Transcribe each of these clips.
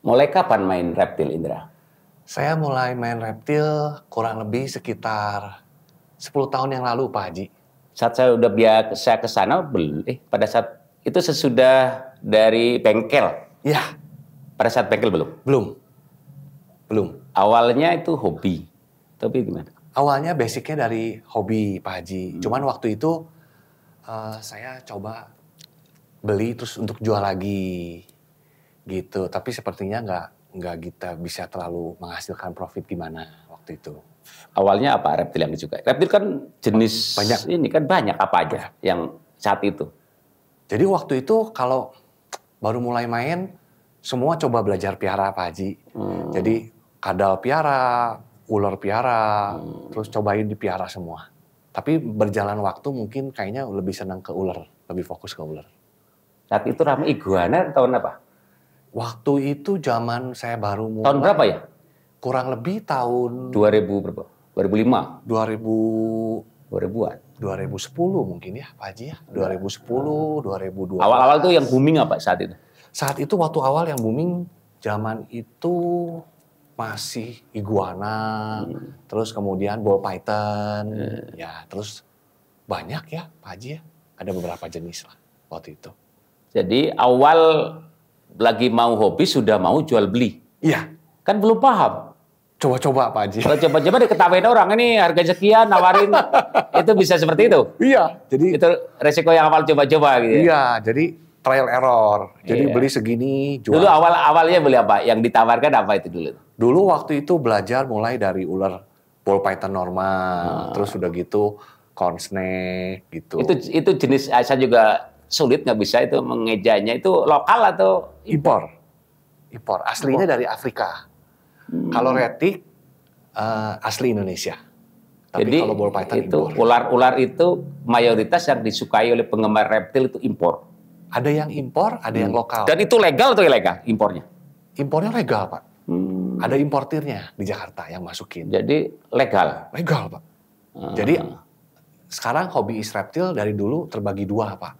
Mulai kapan main reptil, Indra? Saya mulai main reptil kurang lebih sekitar 10 tahun yang lalu, Pak Haji. Saat saya udah biasa ke sana, pada saat itu sesudah dari bengkel. Ya, Pada saat bengkel belum? belum. Awalnya itu hobi, tapi gimana? Awalnya basicnya dari hobi, Pak Haji. Cuman waktu itu saya coba beli terus untuk jual lagi, gitu. Tapi sepertinya nggak kita bisa terlalu menghasilkan profit gimana waktu itu. Awalnya apa reptil yang disukai? Reptil kan jenis Banyak. ini kan banyak apa aja yang saat itu. Jadi waktu itu kalau baru mulai main, semua coba belajar piara, Pak Haji. Jadi kadal piara, ular piara, terus cobain dipiara semua. Tapi berjalan waktu mungkin kayaknya lebih senang ke ular, lebih fokus ke ular. Saat itu ramai iguana tahun apa? Waktu itu zaman saya baru mulai. Tahun berapa ya? Kurang lebih tahun 2000 berapa? 2005? 2010 2000-an? mungkin ya, Pak Haji ya. 2010, 2012. Awal-awal tuh yang booming apa saat itu? Saat itu waktu awal yang booming, zaman itu masih iguana, terus kemudian ball python, ya terus banyak ya Pak Haji ya. Ada beberapa jenis lah waktu itu. Jadi awal lagi mau hobi sudah mau jual beli. Iya. Kan belum paham. Coba-coba Pak Haji. Kalau coba-coba diketawain orang, ini harga sekian, nawarin. Itu bisa seperti itu? Iya. Jadi itu resiko yang awal coba-coba gitu ya? Iya, jadi trial error. Jadi Iya. beli segini, jual. Dulu awalnya beli apa? Yang ditawarkan apa itu dulu? Dulu waktu itu belajar mulai dari ular ball python normal, terus udah gitu corn snake gitu. Itu jenis saya juga sulit nggak bisa itu mengejanya. Itu lokal atau Impor. Aslinya dari Afrika. Kalau retik asli Indonesia. Tapi jadi kalau ball python itu impor. ular-ular itu mayoritas yang disukai oleh penggemar reptil itu impor. Ada yang impor, ada yang lokal. Dan itu legal atau ilegal impornya? Impornya legal, Pak. Ada importirnya di Jakarta yang masukin. Jadi legal. Legal, Pak. Jadi sekarang hobi reptil dari dulu terbagi dua, Pak.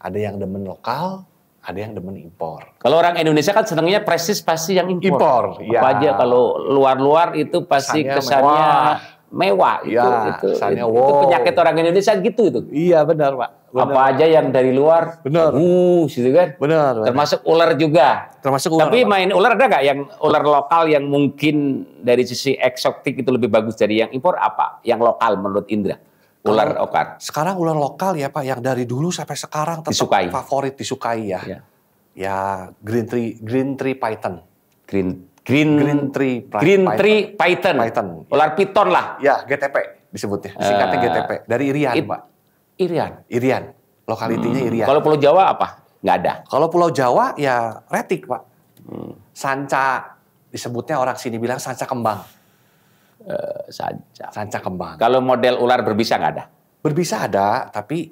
Ada yang demen lokal, ada yang demen impor. Kalau orang Indonesia kan senangnya prestis pasti yang impor. Impor, ya. Apa aja kalau luar-luar itu pasti kesannya mewah. Ya, itu wow. Penyakit orang Indonesia gitu itu. Iya benar Pak. Benar, apa aja yang dari luar. Benar. Gitu kan. Benar. Termasuk ular juga. Termasuk ular. Tapi Pak. main ular ada nggak yang ular lokal yang mungkin dari sisi eksotik itu lebih bagus dari yang impor apa? Yang lokal menurut Indra? Ular lokal. Sekarang ular lokal ya Pak, yang dari dulu sampai sekarang tetap favorit disukai ya. Ya green tree python. Green tree python. Ular piton lah. Ya, GTP disebutnya. Singkatnya GTP. Dari Irian, Pak. Irian. Lokalitinya Irian. Kalau Pulau Jawa apa? Nggak ada. Kalau Pulau Jawa ya retik, Pak. Sanca, disebutnya orang sini bilang sanca kembang. Sanca kembang. Kalau model ular berbisa nggak ada? Berbisa ada, tapi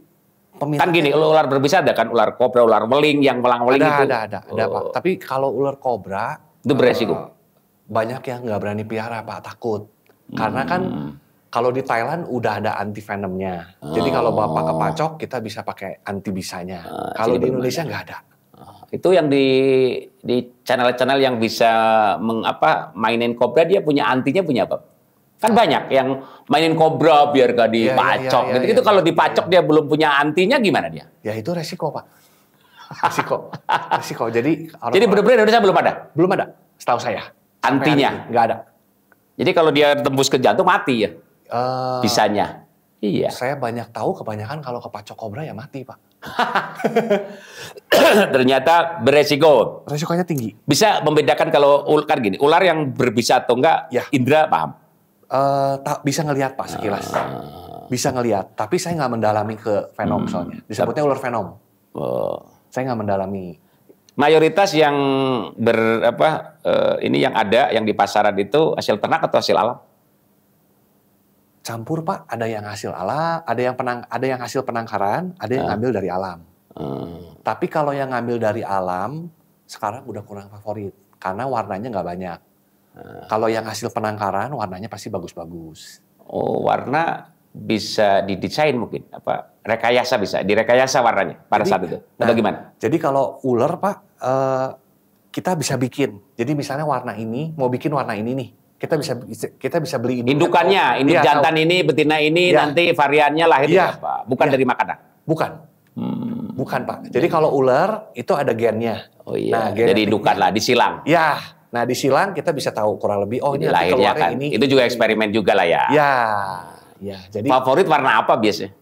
peminatnya... Kan gini, ular berbisa ada kan? Ular kobra, ular weling, yang melang-weling itu. Ada, Pak. Tapi kalau ular kobra... Itu beresiko? Banyak yang nggak berani piara, Pak. Takut. Karena kan kalau di Thailand udah ada anti venomnya. Jadi kalau Bapak kepacok, kita bisa pakai anti bisanya. Kalau di Indonesia nggak ada. Itu yang di channel-channel yang bisa mainin kobra, dia punya antinya punya apa? Kan banyak yang mainin kobra biar gak dipacok. Gitu kalau dipacok dia belum punya antinya gimana dia? Ya itu resiko, Pak. Resiko. Jadi benar-benar Indonesia belum ada? Belum ada, setahu saya. Antinya? Nggak ada. Jadi kalau dia tembus ke jantung mati ya? Bisanya? Iya. Saya banyak tahu kebanyakan kalau kepacok kobra ya mati, Pak. Ternyata beresiko. Resikonya tinggi. Bisa membedakan kalau kan gini, ular yang berbisa atau enggak, ya. Indra paham? Bisa ngelihat Pak sekilas. Bisa ngelihat, tapi saya nggak mendalami ke venom soalnya. Disebutnya ular venom. Saya nggak mendalami. Mayoritas yang ini yang ada yang di pasaran itu hasil ternak atau hasil alam? Campur Pak, ada yang hasil alam, ada yang hasil penangkaran, ada yang ngambil dari alam. Tapi kalau yang ngambil dari alam sekarang udah kurang favorit karena warnanya nggak banyak. Kalau yang hasil penangkaran warnanya pasti bagus-bagus. Oh, warna bisa didesain mungkin rekayasa bisa direkayasa warnanya pada saat itu. Atau gimana? Jadi kalau ular Pak kita bisa bikin. Jadi misalnya warna ini, mau bikin warna ini nih. Kita bisa beli ini. Indukannya, ini jantan ini, betina ini, nanti variannya lahir apa? Bukan dari makanan? Bukan. Bukan, Pak. Jadi kalau ular itu ada gennya. Oh iya, jadi indukan lah, disilang. Ya, nah disilang kita bisa tahu kurang lebih, oh ini lahirnya kan. ini. Itu juga eksperimen juga lah ya. Ya. Jadi favorit warna apa biasanya?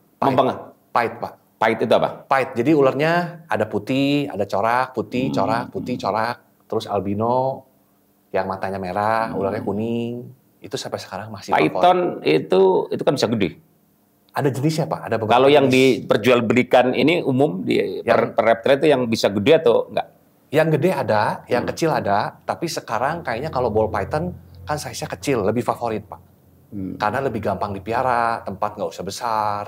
Pahit, Pak. Pahit itu apa? Pahit. Jadi ularnya ada putih, ada corak, putih, corak, putih, corak. Terus albino, yang matanya merah, ularnya kuning. Itu sampai sekarang masih Python itu kan bisa gede. Ada jenisnya, Pak. Ada beberapa. Kalau yang diperjualbelikan ini umum di per reptil itu yang bisa gede atau enggak? Yang gede ada, yang kecil ada. Tapi sekarang kayaknya kalau ball python kan size-nya kecil, lebih favorit, Pak. Karena lebih gampang dipelihara, tempat nggak usah besar.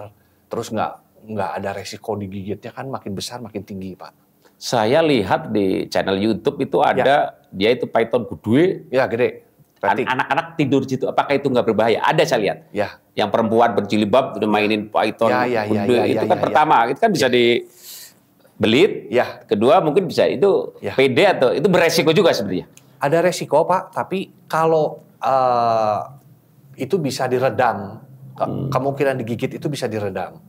Terus nggak ada resiko digigitnya kan makin besar makin tinggi, Pak. Saya lihat di channel YouTube itu ada dia itu python gede. Ya, gede. Anak-anak tidur di situ. Apakah itu nggak berbahaya? Ada saya lihat. Ya. Yang perempuan berjilbab udah mainin python gede. Itu kan pertama, itu kan bisa dibelit. Ya. Kedua mungkin bisa itu PD atau itu beresiko juga sebenarnya. Ada resiko, Pak. Tapi kalau itu bisa diredam. Kemungkinan digigit itu bisa diredam.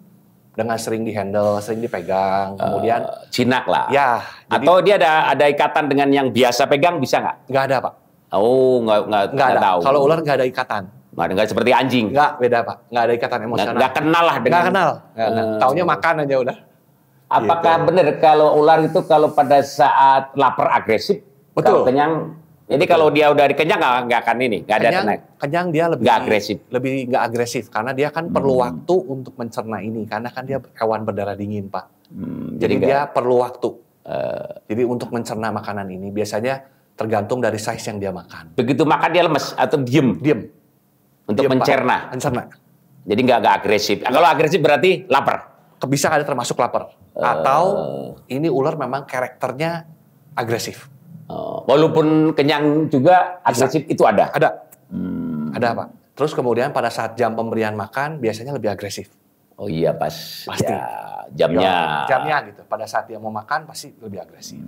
Dengan sering dihandle, sering dipegang, kemudian jinak lah. Ya. Atau dia ada ikatan dengan yang biasa pegang bisa nggak? Nggak ada, Pak. Oh, nggak tahu. Kalau ular nggak ada ikatan. Nggak seperti anjing. Nggak, beda, Pak. Nggak ada ikatan emosional. Nggak kenal lah dengan. Nggak kenal. Taunya makan aja udah. Apakah benar kalau ular itu kalau pada saat lapar agresif? Betul. Kalau kenyang. Jadi kalau dia udah dikenyang nggak akan ini, nggak ada tenaga. Kenyang dia lebih nggak agresif karena dia kan perlu waktu untuk mencerna ini karena kan dia hewan berdarah dingin, Pak. Jadi dia perlu waktu. Jadi untuk mencerna makanan ini biasanya tergantung dari size yang dia makan. Begitu makan dia lemes atau diem? Diem. Untuk mencerna. Mencerna. Jadi nggak agresif. Kalau agresif berarti lapar. Bisa ada termasuk lapar. Atau ini ular memang karakternya agresif. Walaupun kenyang juga agresif itu ada? Ada. Ada, Pak. Terus kemudian pada saat jam pemberian makan biasanya lebih agresif. Oh iya pas. Pasti. Ya, jamnya gitu. Pada saat dia mau makan pasti lebih agresif.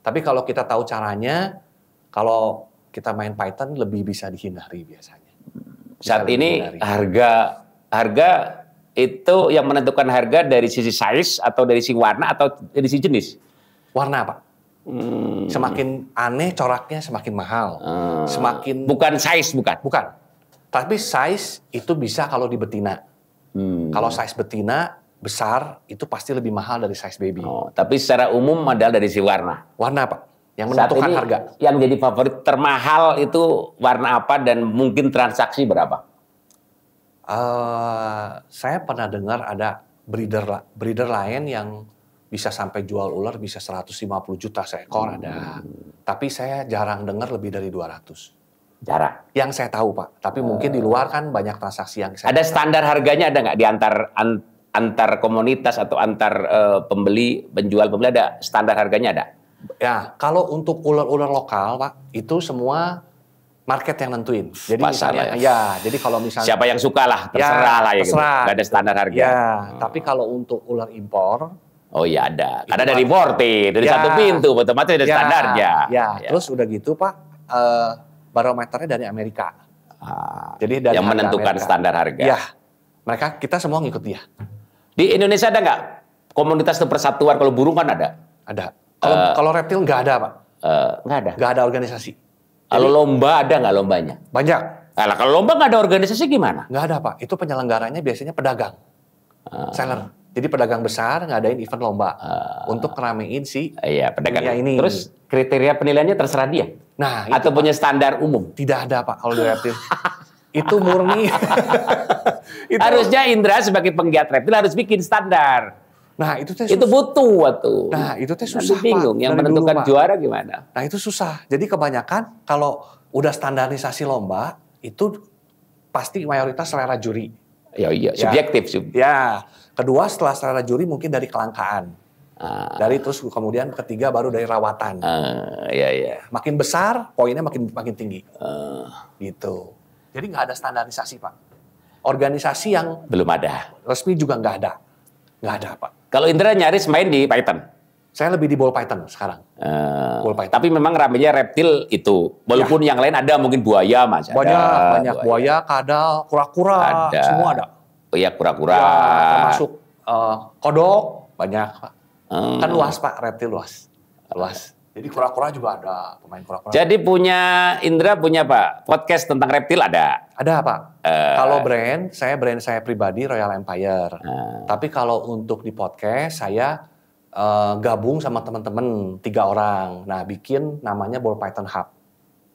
Tapi kalau kita tahu caranya, kalau kita main python lebih bisa dihindari biasanya. Saat ini harga itu yang menentukan harga dari sisi size atau dari sisi warna atau dari sisi jenis? Warna, Pak. Semakin aneh coraknya semakin mahal. Bukan size, bukan? Bukan. Tapi size itu bisa kalau di betina. Kalau size betina besar itu pasti lebih mahal dari size baby. Tapi secara umum adalah dari si warna. Warna, Pak. Yang menentukan harga. Yang jadi favorit termahal itu warna apa dan mungkin transaksi berapa? Saya pernah dengar ada breeder lain yang bisa sampai jual ular bisa 150 juta seekor ada. Tapi saya jarang dengar lebih dari 200. Jarang? Yang saya tahu, Pak. Tapi mungkin di luar kan banyak transaksi yang saya ada standar harganya ada nggak di antar komunitas atau antar penjual pembeli ada standar harganya ada? Ya, kalau untuk ular-ular lokal, Pak, itu semua market yang nentuin. Jadi misalnya, jadi kalau misalnya siapa yang suka lah, terserah lah ya gitu. Nggak ada standar harga. Ya, tapi kalau untuk ular impor, oh iya ada. Karena dari importir, dari satu pintu, otomatis ada standarnya. Terus udah gitu, Pak, barometernya dari Amerika. Jadi dari yang menentukan standar harga. Ya, kita semua ngikut dia. Di Indonesia ada nggak komunitas atau persatuan? Kalau burung kan ada. Ada. Kalau reptil nggak ada, Pak. Nggak ada. Nggak ada organisasi. Kalau lomba ada nggak lombanya? Banyak. Nah, kalau lomba nggak ada organisasi gimana? Nggak ada, Pak. Itu penyelenggaranya biasanya pedagang, seller. Jadi pedagang besar ngadain event lomba untuk ngeramein si pedagang ini. Terus kriteria penilaiannya terserah dia. Nah, atau punya standar umum? Tidak ada, Pak, kalau di reptil. Itu murni. Harusnya Indra sebagai penggiat reptil harus bikin standar. Nah, itu butuh waktu. Nah, itu susah, bingung. Pak. Yang menentukan juara gimana? Nah, itu susah. Jadi kebanyakan kalau udah standarisasi lomba, itu pasti mayoritas selera juri. Iya, subjektif. Ya. Kedua, setelah selera juri mungkin dari kelangkaan. Dari terus kemudian ketiga baru dari rawatan. Makin besar, poinnya makin tinggi. Gitu. Jadi nggak ada standarisasi, Pak. Organisasi yang belum ada. Resmi juga nggak ada. Nggak ada, Pak. Kalau Indra nyaris main di python? Saya lebih di ball python sekarang. Ball python. Tapi memang ramenya reptil itu. Walaupun yang lain ada mungkin buaya, Mas. Banyak buaya, kadal, kura-kura, semua ada. Oh iya, kura-kura. Ya, termasuk kodok, banyak, Pak. Kan luas, Pak, reptil luas. Jadi kura-kura juga ada, pemain kura-kura. Jadi Indra punya Pak, podcast tentang reptil ada? Ada, Pak. Kalau brand saya pribadi Royal Empire. Tapi kalau untuk di podcast, saya gabung sama teman-teman 3 orang. Nah, bikin namanya Ball Python Hub.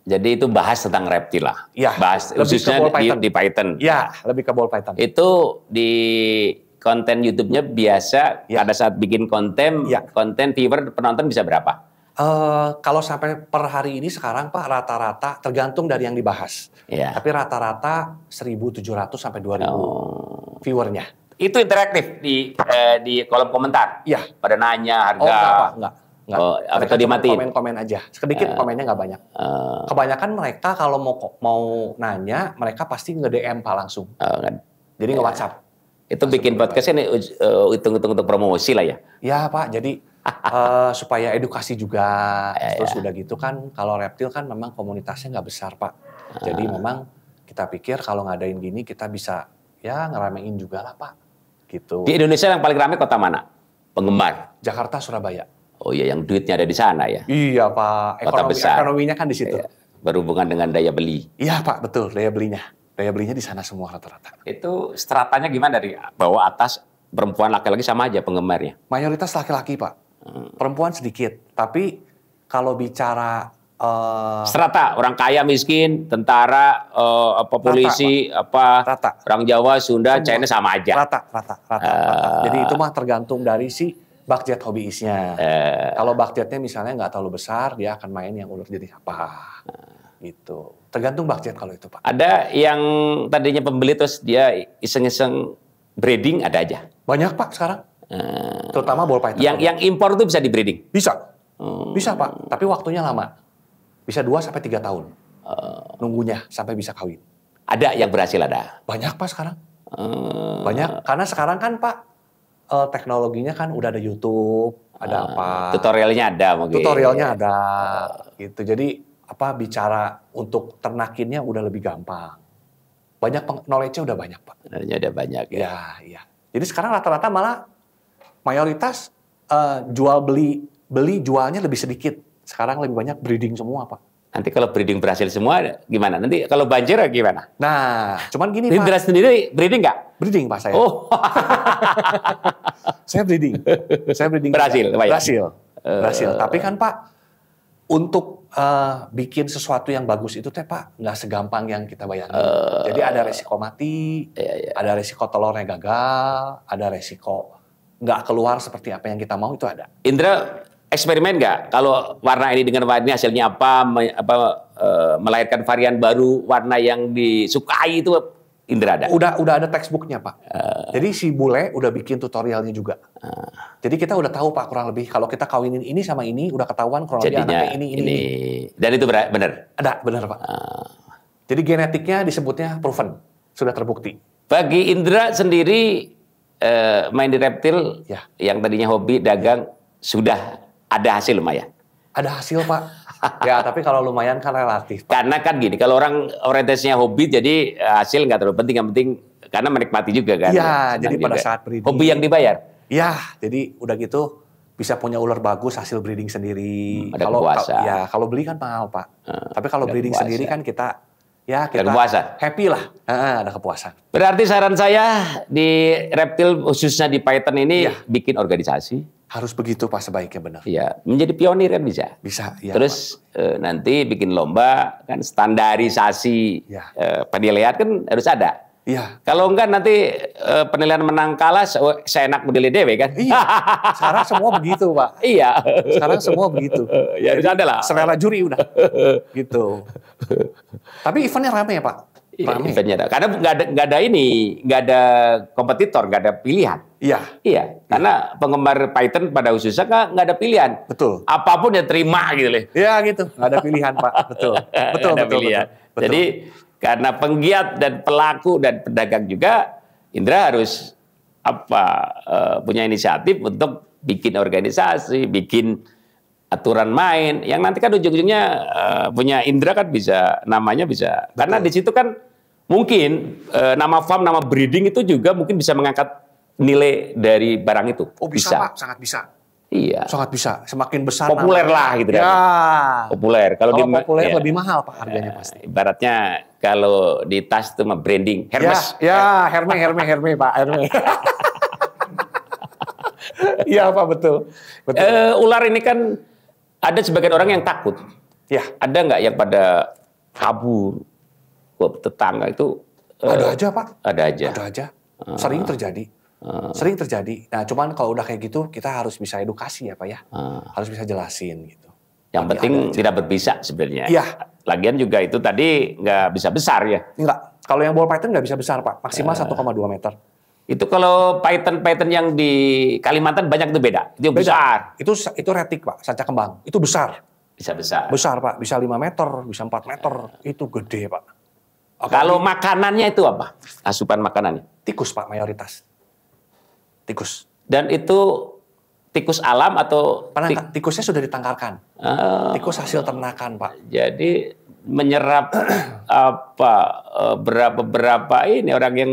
Jadi itu bahas tentang reptil lah. Iya. Bahas khususnya di Python. Iya, lebih ke ball python. Itu di konten YouTube-nya biasa pada saat bikin konten viewer penonton bisa berapa? Kalau sampai per hari ini sekarang Pak rata-rata tergantung dari yang dibahas. Tapi rata-rata 1.700 sampai 2.000 viewernya. Itu interaktif di kolom komentar. Iya. Pada nanya harga. Enggak. Atau dimatiin. Komen-komen aja. Sedikit komennya nggak banyak. Kebanyakan mereka kalau mau nanya, mereka pasti nge-DM Pak langsung. Jadi nge-WhatsApp. Itu bikin podcast ini hitung-hitung untuk promosi lah ya. Ya Pak, jadi supaya edukasi juga. Terus udah gitu kan, kalau reptil kan memang komunitasnya nggak besar Pak. Jadi memang kita pikir kalau ngadain gini kita bisa ya ngeramein juga lah Pak. Gitu. Di Indonesia yang paling ramai kota mana? Penggemar? Jakarta, Surabaya. Oh iya, yang duitnya ada di sana ya. Iya Pak, ekonominya kan di situ. Iya. Berhubungan dengan daya beli. Iya Pak, betul, daya belinya di sana semua rata-rata. Itu stratanya gimana dari bawah atas, perempuan laki-laki sama aja penggemarnya? Mayoritas laki-laki Pak, perempuan sedikit. Tapi kalau bicara strata, orang kaya, miskin, tentara, polisi, rata. Orang Jawa, Sunda, semua. China sama aja. Rata. Jadi itu mah tergantung dari si budget hobbyisnya. Kalau budgetnya misalnya nggak terlalu besar, dia akan main yang ular jenis apa. Gitu. Tergantung budget kalau itu Pak. Ada yang tadinya pembeli terus dia iseng-iseng breeding, ada aja. Banyak Pak sekarang. Terutama ball python. Yang impor itu bisa di breeding? Bisa. Bisa Pak, tapi waktunya lama. Bisa 2-3 tahun. Nunggunya sampai bisa kawin. Ada yang berhasil ada? Banyak Pak sekarang. Banyak. Karena sekarang kan Pak, teknologinya kan udah ada YouTube, ada apa. Tutorialnya ada mungkin. Tutorialnya ada. Gitu. Jadi bicara untuk ternakinnya udah lebih gampang. Banyak knowledge-nya udah banyak Pak. Knowledge-nya udah banyak ya. Iya. Jadi sekarang rata-rata malah mayoritas jualnya lebih sedikit. Sekarang lebih banyak breeding semua Pak. Nanti kalau breeding berhasil semua gimana? Nanti kalau banjir gimana? Nah, cuman gini Indra Pak. sendiri breeding nggak? Breeding Pak saya. Oh. Saya breeding. Berhasil. Berhasil. Tapi kan Pak, untuk bikin sesuatu yang bagus itu Pak nggak segampang yang kita bayangin. Jadi ada resiko mati, ada resiko telurnya gagal, ada resiko nggak keluar seperti apa yang kita mau, itu ada. Indra eksperimen nggak? Kalau warna ini dengan warna ini hasilnya apa? Melahirkan varian baru warna yang disukai itu Indra ada? Udah ada textbooknya Pak. Jadi si bule udah bikin tutorialnya juga. Jadi kita udah tahu Pak kurang lebih kalau kita kawinin ini sama ini udah ketahuan kurang lebih anaknya ini. Dan itu benar? Ada, benar Pak. Jadi genetiknya disebutnya proven, sudah terbukti. Bagi Indra sendiri main di reptil yang tadinya hobi dagang sudah ada hasil lumayan? Ada hasil Pak. Ya tapi kalau lumayan kan relatif Pak. Karena kan gini, kalau orang orientasinya hobi jadi hasil nggak terlalu penting, yang penting karena menikmati juga kan. Iya, jadi pada saat breeding. Hobi yang dibayar? Iya, jadi udah gitu bisa punya ular bagus hasil breeding sendiri. Ada kepuasan. Ya kalau beli kan mahal Pak. Tapi kalau breeding sendiri kan kita happy lah. Ada kepuasan. Berarti saran saya di reptil khususnya di Python ini bikin organisasi. Harus begitu Pak, sebaiknya benar. Iya, menjadi pionir kan bisa. Bisa, ya. Terus nanti bikin lomba kan, standarisasi penilaian kan harus ada. Iya. Kalau enggak nanti penilaian menang kalah seenak model dewe kan. Iya. Sekarang semua begitu Pak. Iya. Sekarang semua begitu. Ya harus ada lah. Selera juri udah. Gitu. Tapi eventnya rame ya Pak. Eventnya ada. Karena nggak ada kompetitor, nggak ada pilihan. Iya. Karena penggemar Python pada khususnya nggak ada pilihan. Betul. Apapun ya terima gitu loh. Iya gitu. Nggak ada pilihan Pak. Betul. Betul. Jadi karena penggiat dan pelaku dan pedagang juga, Indra harus punya inisiatif untuk bikin organisasi, bikin aturan main, yang nanti kan ujung-ujungnya punya Indra kan bisa, namanya bisa. Betul. Karena di situ kan mungkin nama farm, nama breeding itu juga mungkin bisa mengangkat nilai dari barang itu. Oh bisa, Pak, sangat bisa. Iya. Sangat bisa. Semakin besar Populer namanya, lah gitu ya. kan. Populer. Kalau populer lebih mahal Pak harganya pasti. Ibaratnya kalau di tas itu mah branding Hermes. Ya, Hermes Pak, Hermes. Iya Pak, betul. Ular ini kan ada sebagian orang yang takut. Ya. Ada nggak yang pada kabur ke tetangga itu? Ada aja Pak. Ada aja. Ada aja. Sering terjadi. Sering terjadi. Nah, cuman kalau udah kayak gitu, kita harus bisa edukasi ya Pak ya. Ah. Harus bisa jelasin gitu. Yang penting tidak berbisa sebenarnya. Iya. Lagian juga itu tadi nggak bisa besar ya. Enggak. Kalau yang ball python nggak bisa besar Pak. Maksimal 1,2 meter. Itu kalau python yang di Kalimantan banyak itu beda. Itu besar. Itu retik Pak, sanca kembang. Itu besar. Bisa besar. Besar Pak, bisa 5 meter, bisa 4 meter. Itu gede Pak. Kalau makanannya itu apa? Asupan makanannya? Tikus Pak mayoritas. Tikus. Dan itu tikus alam atau tikusnya sudah ditangkarkan. Tikus hasil ternakan Pak. Jadi menyerap berapa ini orang yang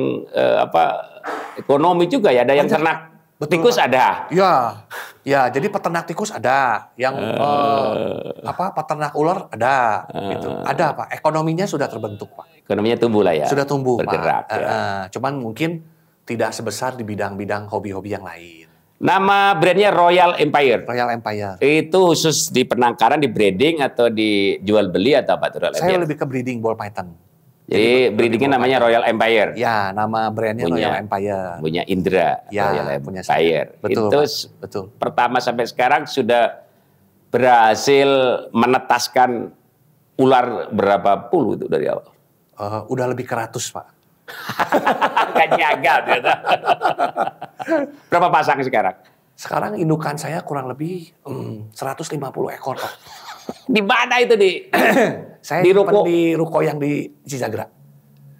ekonomi juga ya, ada yang ternak. Betul, tikus Pak. ada. Ya, jadi peternak tikus ada, yang peternak ular ada, gitu. Ada Pak. Ekonominya sudah terbentuk Pak. Ekonominya tumbuh lah ya. Sudah tumbuh bergerak, Pak. Ya. Cuman mungkin tidak sebesar di bidang-bidang hobi-hobi yang lain. Nama brandnya Royal Empire. Royal Empire. Itu khusus di penangkaran, di breeding atau dijual beli atau apa tuh? Saya lebih ke breeding ball python. Jadi breedingnya namanya Royal Empire. Ya, nama brandnya Royal Empire. Punya Indra. Ya, Royal punya Empire. Saya. Betul. Itu betul. Pertama sampai sekarang sudah berhasil menetaskan ular berapa puluh itu dari awal? Udah lebih ke 100 Pak. Kan jaga ternyata. Berapa pasang sekarang? Sekarang indukan saya kurang lebih 150 ekor Pak. Di mana itu di? Saya di ruko yang di Cisagra.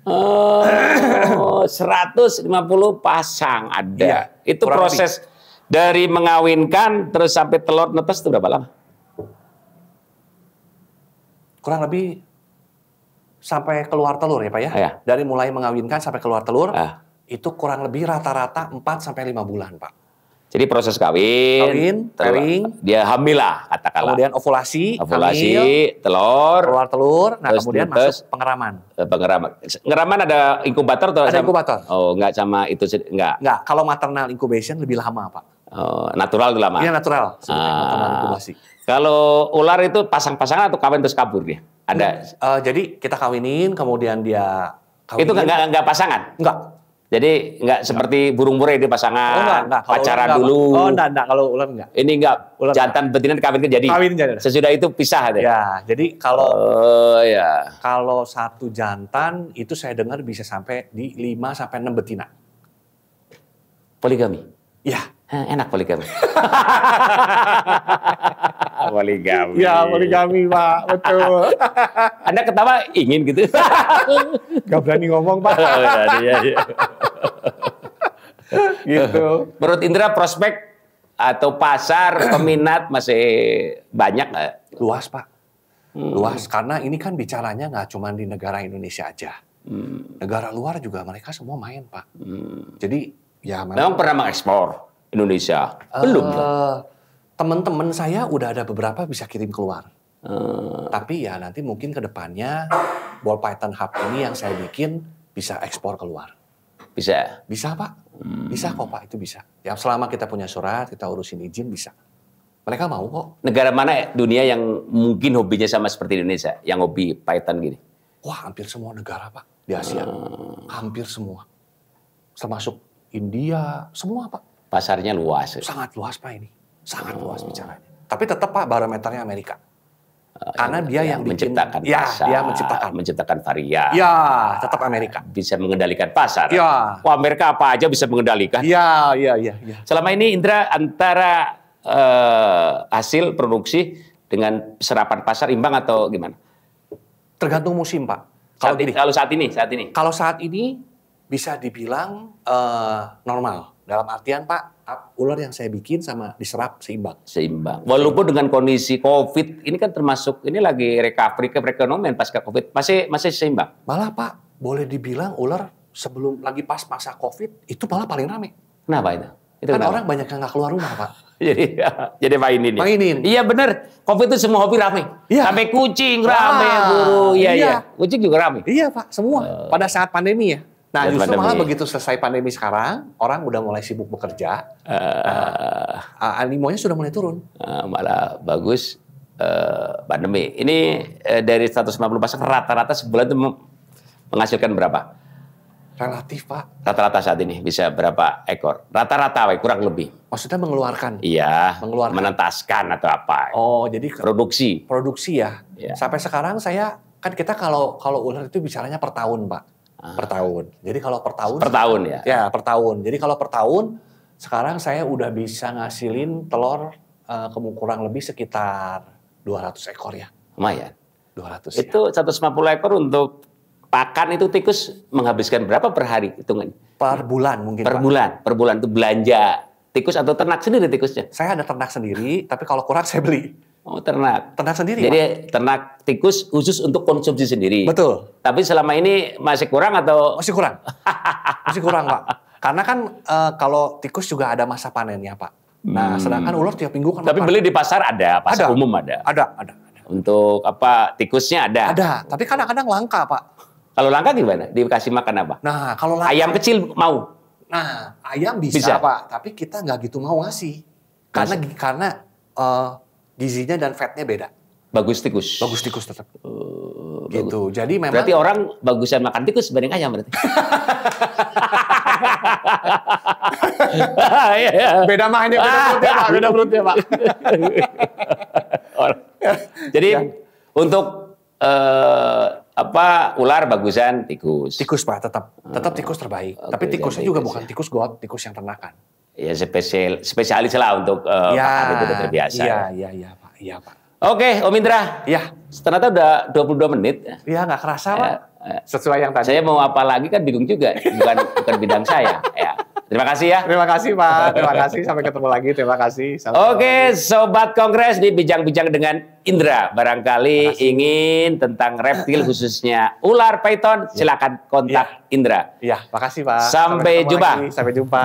150 pasang ada. Iya, Itu proses dari mengawinkan terus sampai telur netes itu berapa lama? Kurang lebih sampai keluar telur ya Pak ya. Ya. Dari mulai mengawinkan sampai keluar telur, itu kurang lebih rata-rata 4 sampai 5 bulan Pak. Jadi proses kawin, pairing, dia hamil lah katakanlah. Kemudian ovulasi, hamil, telur, keluar telur, nah kemudian masuk pengeraman. Pengeraman ada inkubator atau ada inkubator? Oh, enggak sama itu enggak. Enggak, kalau maternal incubation lebih lama, Pak. Oh, natural itu lama. Iya, natural. Maternal incubasi. Kalau ular itu pasang-pasangan atau kawin terus kabur dia? Ada. Jadi kita kawinin, kemudian dia kawinin. Itu enggak pasangan? Enggak. Jadi enggak seperti burung murai di pasangan, enggak. pacaran dulu. Enggak. Kalau ular enggak. Ini enggak. Ular jantan betina dikawinkan jadi. Sesudah itu pisah deh. Ya, jadi kalau kalau satu jantan itu saya dengar bisa sampai di 5 sampai 6 betina. Poligami. Ya. Enak poligami. Poligami. Ya, poligami, Pak. Betul. Anda ketawa ingin gitu. Gak berani ngomong, Pak. Iya. Gitu. Menurut Indra prospek atau pasar peminat masih banyak nggak? Luas, Pak. Luas. Karena ini kan bicaranya nggak cuma di negara Indonesia aja. Negara luar juga mereka semua main, Pak. Jadi, ya memang pernah mengekspor Indonesia? Belum. Teman-teman saya udah ada beberapa bisa kirim keluar. Tapi ya nanti mungkin ke depannya Ball Python Hub ini yang saya bikin bisa ekspor keluar. Bisa? Bisa Pak. Bisa kok Pak, itu bisa. Ya selama kita punya surat, kita urusin izin bisa. Mereka mau kok. Negara mana dunia yang mungkin hobinya sama seperti Indonesia? Yang hobi Python gini? Wah hampir semua negara Pak. Di Asia. Hampir semua. Termasuk India, semua Pak. Pasarnya luas. Sangat luas Pak ini. Sangat luas bicaranya. Tapi tetap Pak barometernya Amerika. Karena dia yang bikin, menciptakan pasar, dia menciptakan varian. Ya, tetap Amerika. Bisa mengendalikan pasar. Ya. Wah, Amerika apa aja bisa mengendalikan. Iya. Selama ini Indra antara hasil produksi dengan serapan pasar imbang atau gimana? Tergantung musim, Pak. Kalau saat ini? Kalau saat ini bisa dibilang normal. Dalam artian Pak, ular yang saya bikin sama diserap seimbang. Seimbang. Walaupun dengan kondisi COVID, ini kan termasuk, ini lagi recovery ke perekonomian pasca COVID, masih seimbang. Malah Pak, boleh dibilang ular sebelum lagi pas masa COVID, itu malah paling rame. Kenapa itu? Itu Kan kenapa? orang banyak yang nggak keluar rumah Pak. jadi mainin ya? Mainin. Iya bener, COVID itu semua hobi rame. Iya. Sampai kucing rame, guru. Iya, iya. Kucing juga rame. Iya Pak, semua. Pada saat pandemi ya. Nah Saat justru pandemi. malah begitu selesai pandemi sekarang, orang udah mulai sibuk bekerja. Animonya sudah mulai turun. Malah bagus pandemi. Ini dari 150 pasang rata-rata sebulan itu menghasilkan berapa? Relatif Pak. Rata-rata saat ini bisa berapa ekor? Rata-rata, kurang lebih. Maksudnya mengeluarkan. Iya, Mengeluarkan. menetaskan atau apa? Oh jadi Produksi. produksi ya. Iya. Sampai sekarang kan kita kalau ular itu bicaranya per tahun Pak. Per tahun. Jadi kalau per tahun. Per tahun ya? Ya per tahun. Jadi kalau per tahun sekarang saya udah bisa ngasilin telur kurang lebih sekitar 200 ekor ya. Lumayan. 200 Itu 150 ekor untuk pakan itu tikus menghabiskan berapa per hari hitungannya? per bulan mungkin Per Pak. bulan, per bulan itu belanja tikus atau ternak sendiri tikusnya? Saya ada ternak sendiri, tapi kalau kurang saya beli. Oh ternak. Ternak sendiri Jadi Pak. ternak tikus khusus untuk konsumsi sendiri. Betul. Tapi selama ini masih kurang atau? Masih kurang. Masih kurang Pak. Karena kan kalau tikus juga ada masa panennya Pak. Nah sedangkan ular tiap minggu kan Tapi makan. beli di pasar ada, pasar Ada. umum ada. Ada. Untuk apa tikusnya ada. Ada, tapi kadang-kadang langka Pak. Kalau langka gimana? Dikasih makan apa? Nah kalau langka, Ayam kecil mau? Nah, ayam bisa, Bisa. Pak, tapi kita nggak gitu mau ngasih. Karena gizinya dan fatnya beda. Bagus tikus. Bagus tikus tetap. Gitu. Jadi memang Berarti orang bagusan makan tikus dibanding ayam berarti. beda mahnya, beda perutnya, Pak. Jadi untuk ular bagusan tikus. Tikus Pak, tetap tikus terbaik. Oke, tapi tikusnya tikus juga ya. bukan tikus got, tikus yang ternakan. Ya spesialis lah untuk makan itu udah terbiasa. Iya Pak. Oke, Om Indra. Iya. Ternyata udah 22 menit. Iya nggak kerasa Pak. Sesuai yang tadi. Saya mau apa lagi kan bingung juga, bukan bidang saya. Ya. Terima kasih ya. Terima kasih Pak, terima kasih. Sampai ketemu lagi, terima kasih. Oke, Sobat Kongres di Bincang-Bincang dengan Indra. Barangkali ingin tentang reptil khususnya ular python, silakan kontak Indra. Iya, makasih Pak. Sampai ketemu jumpa. lagi. Sampai jumpa.